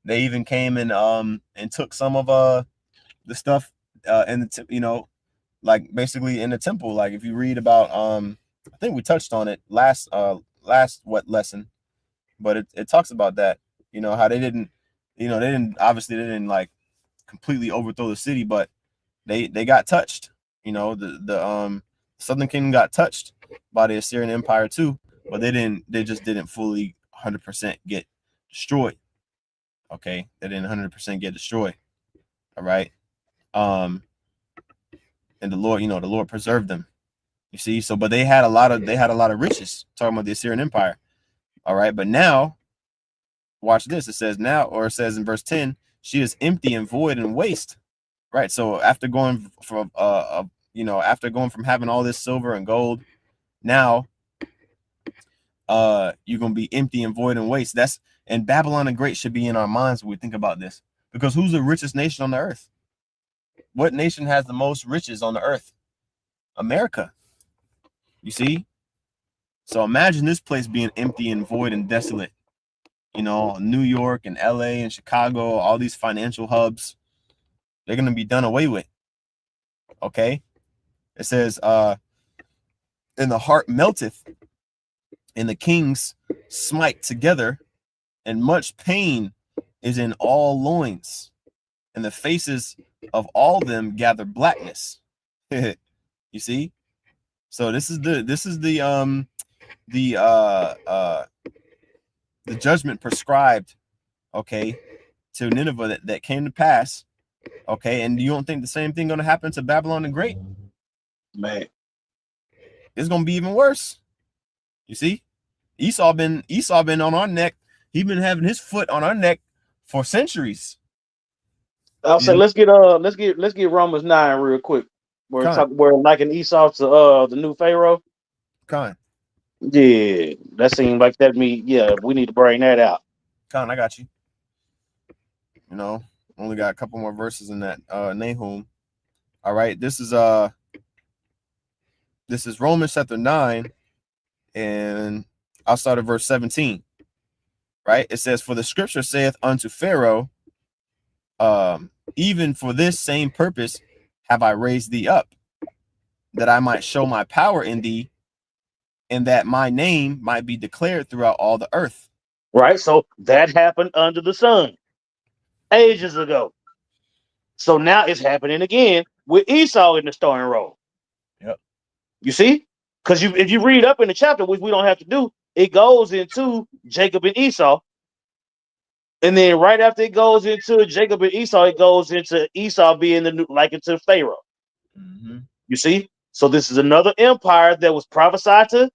S1: They even came and took some of the stuff in the like basically in the temple. Like if you read about I think we touched on it last what lesson, but it talks about that, how they didn't obviously they didn't like completely overthrow the city, but they got touched. The Southern Kingdom got touched by the Assyrian Empire too, but they just didn't fully 100% get destroyed. Okay, they didn't 100% get destroyed. All right. And the Lord preserved them. You see, so but they had a lot of riches, talking about the Assyrian Empire. All right, but now watch this. It says in verse 10, she is empty and void and waste. Right. So after going from having all this silver and gold, now you're gonna be empty and void and waste. And Babylon the Great should be in our minds when we think about this. Because who's the richest nation on the earth? What nation has the most riches on the earth? America. You see? So imagine this place being empty and void and desolate. New York and LA and Chicago, all these financial hubs, they're gonna be done away with. Okay. It says, and the heart melteth, and the kings smite together, and much pain is in all loins, and the faces of all them gather blackness. You see? So this is the judgment prescribed, okay, to Nineveh that came to pass. Okay, and you don't think the same thing gonna happen to Babylon the Great?
S2: Man,
S1: it's gonna be even worse. You see, Esau been on our neck. He been having his foot on our neck for centuries.
S2: I'll say let's get Romans 9 real quick. We're liking Esau to the new Pharaoh. Yeah, that seemed like that. We need to bring that out.
S1: I got you. One Only got a couple more verses in that Nahum. All right, this is Romans chapter 9, and I'll start at verse 17. Right? It says, "For the scripture saith unto Pharaoh, even for this same purpose have I raised thee up, that I might show my power in thee, and that my name might be declared throughout all the earth."
S2: Right? So that happened under the sun ages ago. So now it's happening again with Esau in the starting role.
S1: Yep.
S2: You see? Because if you read up in the chapter, which we don't have to do, it goes into Jacob and Esau. And then right after it goes into Jacob and Esau, it goes into Esau being the new, like into Pharaoh.
S1: Mm-hmm.
S2: You see? So this is another empire that was prophesied to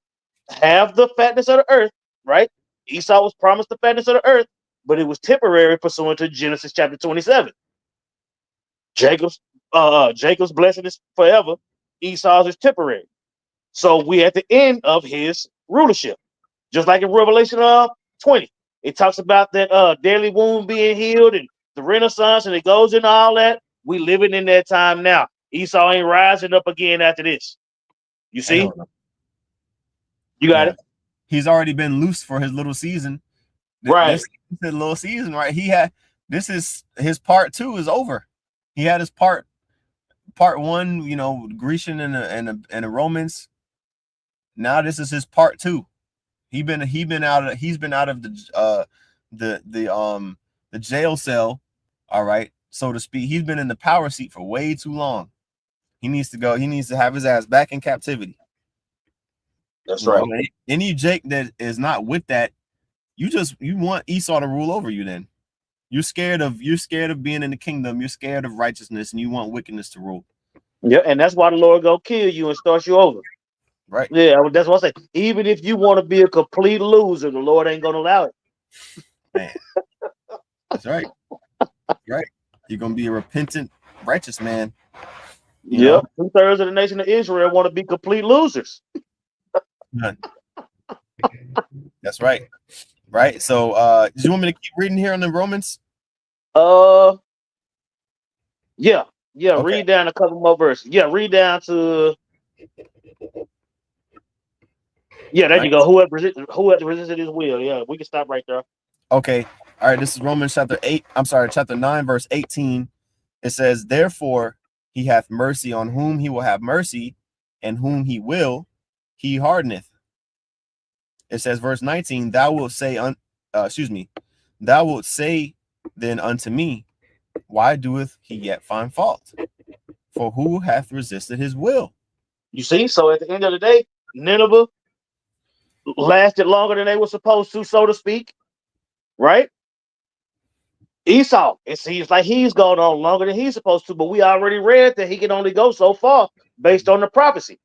S2: have the fatness of the earth, right? Esau was promised the fatness of the earth, but it was temporary pursuant to Genesis chapter 27. Jacob's blessing is forever. Esau's is temporary. So we at the end of his rulership. Just like in Revelation 20. It talks about that daily wound being healed and the Renaissance, and it goes into all that. We living in that time now. Esau ain't rising up again after this. You see? You got it?
S1: He's already been loose for his little season.
S2: Right.
S1: This is his little season, right? This is his part 2 is over. He had his part 1, Grecian and the Romans. Now this is his part 2. He's been out of the jail cell, all right, so to speak. He's been in the power seat for way too long. He needs to go. He needs to have his ass back in captivity.
S2: That's right.
S1: Any Jake that is not with that, you want Esau to rule over you. Then you're scared of being in the kingdom. You're scared of righteousness, and you want wickedness to rule.
S2: Yeah, and that's why the Lord go kill you and start you over.
S1: Right.
S2: Yeah, that's what I say. Even if you want to be a complete loser, the Lord ain't gonna allow it.
S1: Man, that's right. Right. You're gonna be a repentant, righteous man.
S2: Yep. 2/3 of the nation of Israel want to be complete losers.
S1: That's right. Right. So do you want me to keep reading here on the Romans?
S2: Yeah. Okay. Read down a couple more verses. Yeah, read down to there you go. Whoever resisted his will. Yeah, we can stop right there.
S1: Okay. All right. This is Romans chapter 9, verse 18. It says, "Therefore he hath mercy on whom he will have mercy, and whom he will, he hardeneth." It says, verse 19, "Thou wilt say, thou wilt say then unto me, why doeth he yet find fault? For who hath resisted his will?"
S2: You see, so at the end of the day, Nineveh lasted longer than they were supposed to, so to speak. Right? Esau, it seems like he's gone on longer than he's supposed to, but we already read that he can only go so far based on the prophecy.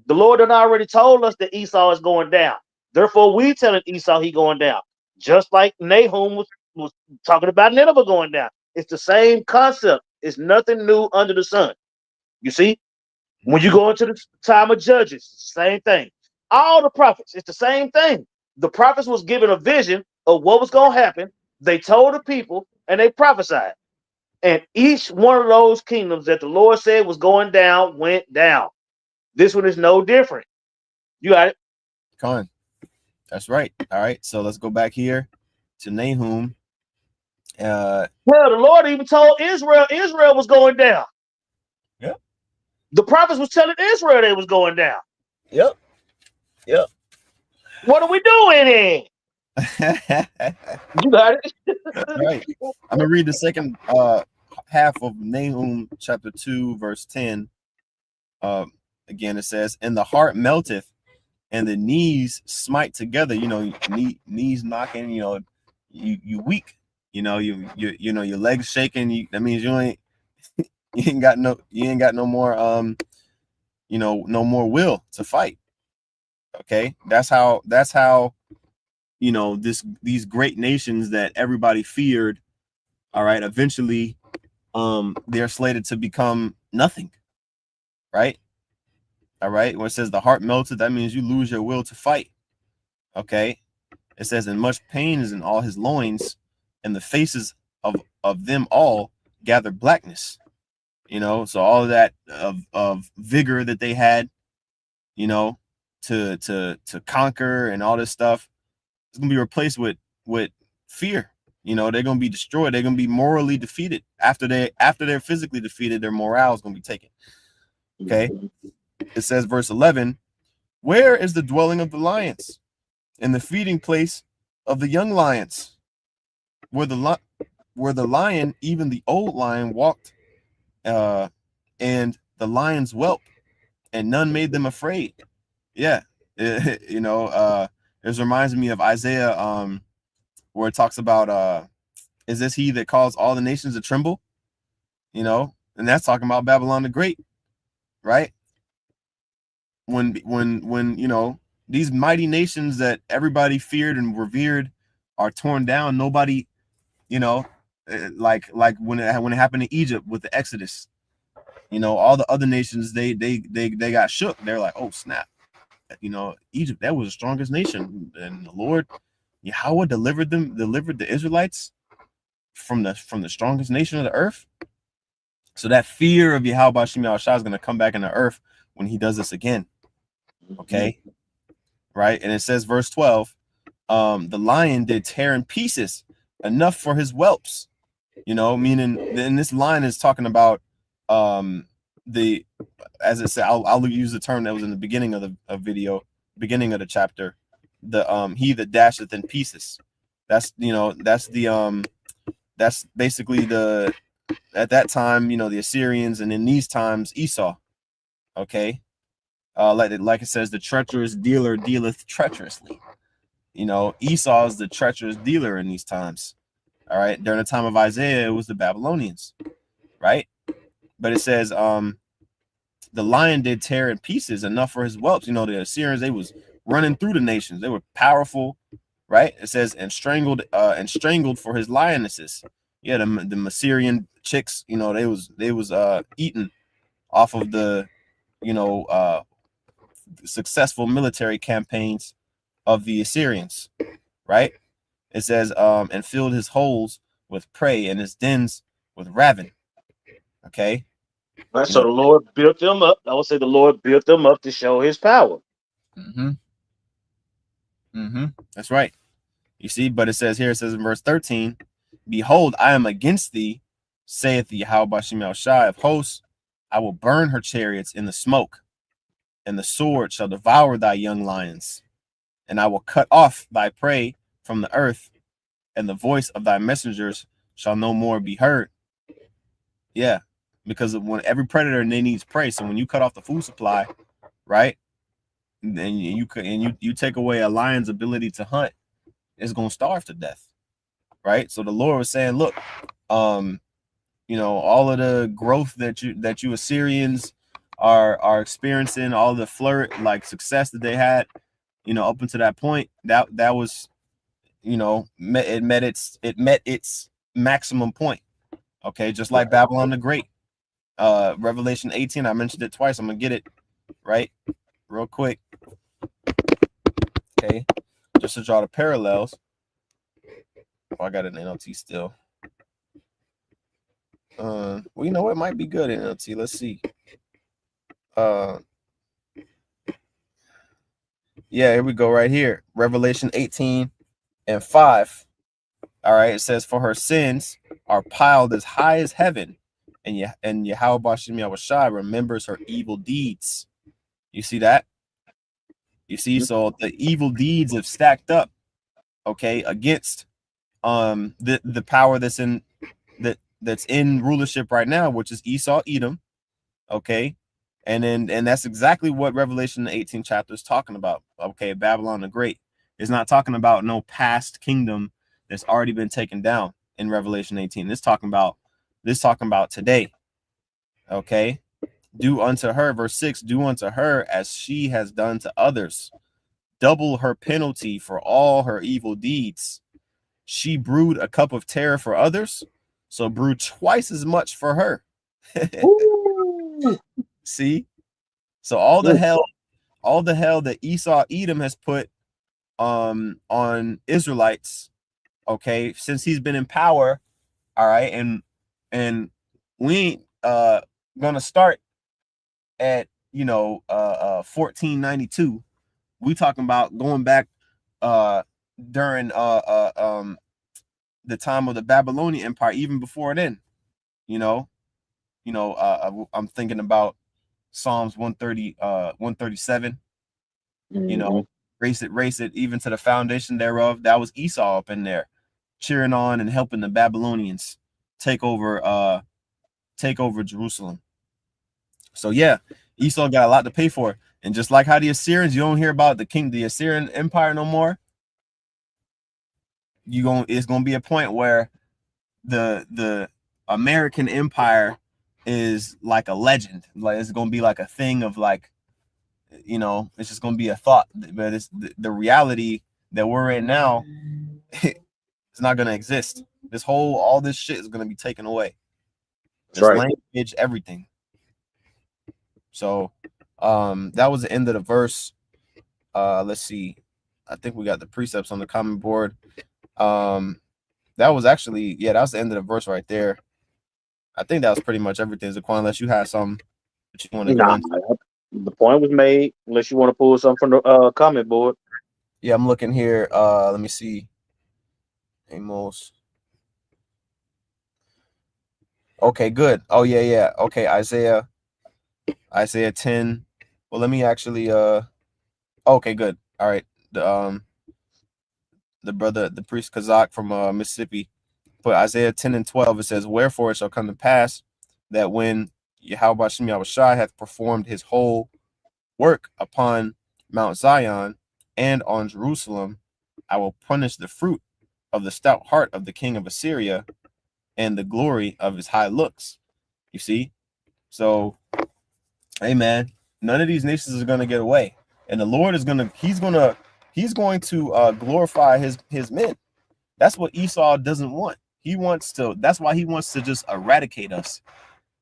S2: The Lord had already told us that Esau is going down. Therefore, we telling Esau he going down. Just like Nahum was talking about Nineveh going down. It's the same concept. It's nothing new under the sun. You see? When you go into the time of Judges, same thing. All the prophets, it's the same thing. The prophets was given a vision of what was going to happen. They told the people and they prophesied. And each one of those kingdoms that the Lord said was going down went down. This one is no different. You got it.
S1: Con. That's right. All right. So let's go back here to Nahum.
S2: Well, the Lord even told Israel was going down.
S1: Yep.
S2: The prophets was telling Israel they was going down.
S1: Yep.
S2: What are we doing here? You got it.
S1: Right. I'm gonna read the second half of Nahum chapter 2, verse 10. Again, it says, "And the heart melteth, and the knees smite together." Knees knocking. You weak. Your legs shaking. That means you ain't got no more no more will to fight. Okay, that's how these great nations that everybody feared, all right, eventually they're slated to become nothing. Right. All right. When it says the heart melted, that means you lose your will to fight. Okay. It says, "And much pain is in all his loins, and the faces of them all gather blackness. You know, so all of that of vigor that they had, you know, to conquer and all this stuff, it's gonna be replaced with fear. You know, they're gonna be destroyed. They're gonna be morally defeated. After they're physically defeated, their morale is gonna be taken. Okay. It says, verse 11, where is the dwelling of the lions and the feeding place of the young lions? Where the lion, even the old lion, walked, and the lions whelped, and none made them afraid. Yeah. You know, this reminds me of Isaiah, where it talks about, is this he that caused all the nations to tremble? You know, and that's talking about Babylon the Great, right? When you know, these mighty nations that everybody feared and revered are torn down, nobody, you know, like when it happened in Egypt with the Exodus, you know, all the other nations, they got shook. They're like, oh snap, you know, Egypt, that was the strongest nation, and the Lord Yahweh delivered the Israelites from the strongest nation of the earth. So that fear of Yahweh Bashim Yahushua is going to come back in the earth when he does this again. Okay. Right. And it says, verse 12, the lion did tear in pieces enough for his whelps, you know, meaning, and this line is talking about, the, as it said, I'll use the term that was in the beginning of the video, beginning of the chapter, the, he that dasheth in pieces. That's, you know, that's the, that's basically the, at that time, you know, the Assyrians, and in these times, Esau. Okay. Like it says, the treacherous dealer dealeth treacherously. You know, Esau is the treacherous dealer in these times. All right. During the time of Isaiah, it was the Babylonians, right? But it says, the lion did tear in pieces enough for his whelps. You know, the Assyrians, they was running through the nations. They were powerful, right? It says, and strangled for his lionesses. Yeah, the Assyrian chicks, you know, they was eaten off of the, you know, successful military campaigns of the Assyrians, right? It says, and filled his holes with prey and his dens with ravin. Okay.
S2: Right,
S1: You
S2: so
S1: know,
S2: the Lord built them up. I would say the Lord built them up to show his power.
S1: that's right. You see, but it says here, it says in verse 13, behold, I am against thee, saith the Yahweh Bashim El Shai of hosts, I will burn her chariots in the smoke, and the sword shall devour thy young lions, and I will cut off thy prey from the earth, and the voice of thy messengers shall no more be heard. Yeah, because when every predator they needs prey, so when you cut off the food supply, right, and you take away a lion's ability to hunt, it's gonna starve to death, right? So the Lord was saying, look, you know, all of the growth that you Assyrians are experiencing, all the like success that they had, you know, up until that point, that was, you know, it met its maximum point. Okay, just like Babylon the Great. Revelation 18, I mentioned it twice. I'm gonna get it right real quick. Okay, just to draw the parallels. Oh, I got an NLT still. Well, you know what, might be good NLT. Let's see. Yeah, here we go, right here. Revelation 18 and 5. All right, it says, for her sins are piled as high as heaven, and Yahweh Bashim Yahushai remembers her evil deeds. You see that? You see, so the evil deeds have stacked up, okay, against the power that's in rulership right now, which is Esau, Edom, okay, and that's exactly what Revelation 18 chapter is talking about. Okay, Babylon the Great is not talking about no past kingdom that's already been taken down in Revelation 18. This talking about today. Okay, do unto her, verse 6, do unto her as she has done to others, double her penalty for all her evil deeds. She brewed a cup of terror for others, so brew twice as much for her. See, so all the hell that Esau Edom has put on Israelites, okay, since he's been in power, all right, and And we ain't gonna start at 1492. We talking about going back during the time of the Babylonian Empire, even before then. I'm thinking about Psalms 130, 137.
S2: Mhm.
S1: Race it, even to the foundation thereof. That was Esau up in there, cheering on and helping the Babylonians take over Jerusalem. So yeah, Esau got a lot to pay for. And just like how the Assyrians, you don't hear about the Assyrian Empire no more. It's gonna be a point where the American Empire is like a legend. Like it's gonna be like a thing of like, it's just gonna be a thought. But it's the reality that we're in now. It's not gonna exist. All this shit is gonna be taken away.
S2: That's
S1: This
S2: right.
S1: language, everything. So, that was the end of the verse. Let's see. I think we got the precepts on the comment board. That was actually, that was the end of the verse right there. I think that was pretty much everything, Zaquan, unless you had something that you want to go
S2: Nah,
S1: into.
S2: the point was made. Unless you want to pull something from the comment board.
S1: Yeah, I'm looking here. Let me see. Amos. Okay, good. Oh yeah. Okay, Isaiah 10. Well, let me actually okay, good. All right. The priest Kazak from Mississippi put Isaiah 10 and 12. It says, "Wherefore it shall come to pass that when Yahweh Shem Yahushai hath performed his whole work upon Mount Zion and on Jerusalem, I will punish the fruit of the stout heart of the king of Assyria and the glory of his high looks." You see? So, hey man, none of these nations are gonna get away. And the Lord is he's going to glorify his men. That's what Esau doesn't want. That's why he wants to just eradicate us.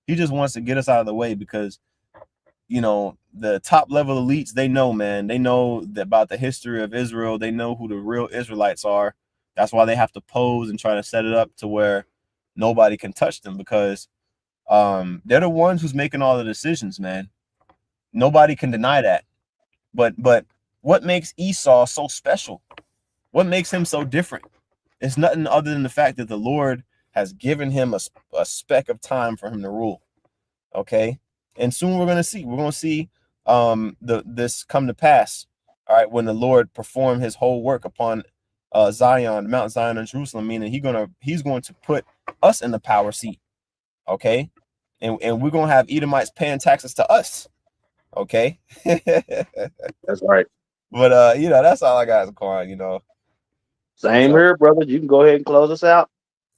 S1: He just wants to get us out of the way because the top level elites, they know, man. They know about the history of Israel. They know who the real Israelites are. That's why they have to pose and try to set it up to where nobody can touch them because they're the ones who's making all the decisions, man. Nobody can deny that. But what makes Esau so special? What makes him so different? It's nothing other than the fact that the Lord has given him a speck of time for him to rule. Okay, and soon we're gonna see this come to pass. All right, when the Lord perform his whole work upon Zion, Mount Zion and Jerusalem, meaning he's going to put us in the power seat. Okay, and we're gonna have Edomites paying taxes to us. Okay.
S2: That's right.
S1: But that's all I got as a coin,
S2: Same
S1: So
S2: here, brother. You can go ahead and close us out.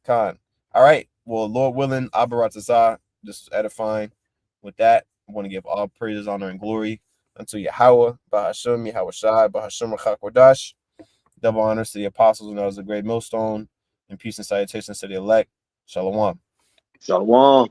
S1: Khan. All right. Well, Lord willing, Abaratazah, just edifying. With that, I want to give all praises, honor, and glory unto Yahweh, Bahashem, Yahweh Shai, Bahashem Rakhakwadash. Double honors to the apostles and those a great millstone, and peace and salutations to the elect. Shalom.
S2: Shalom.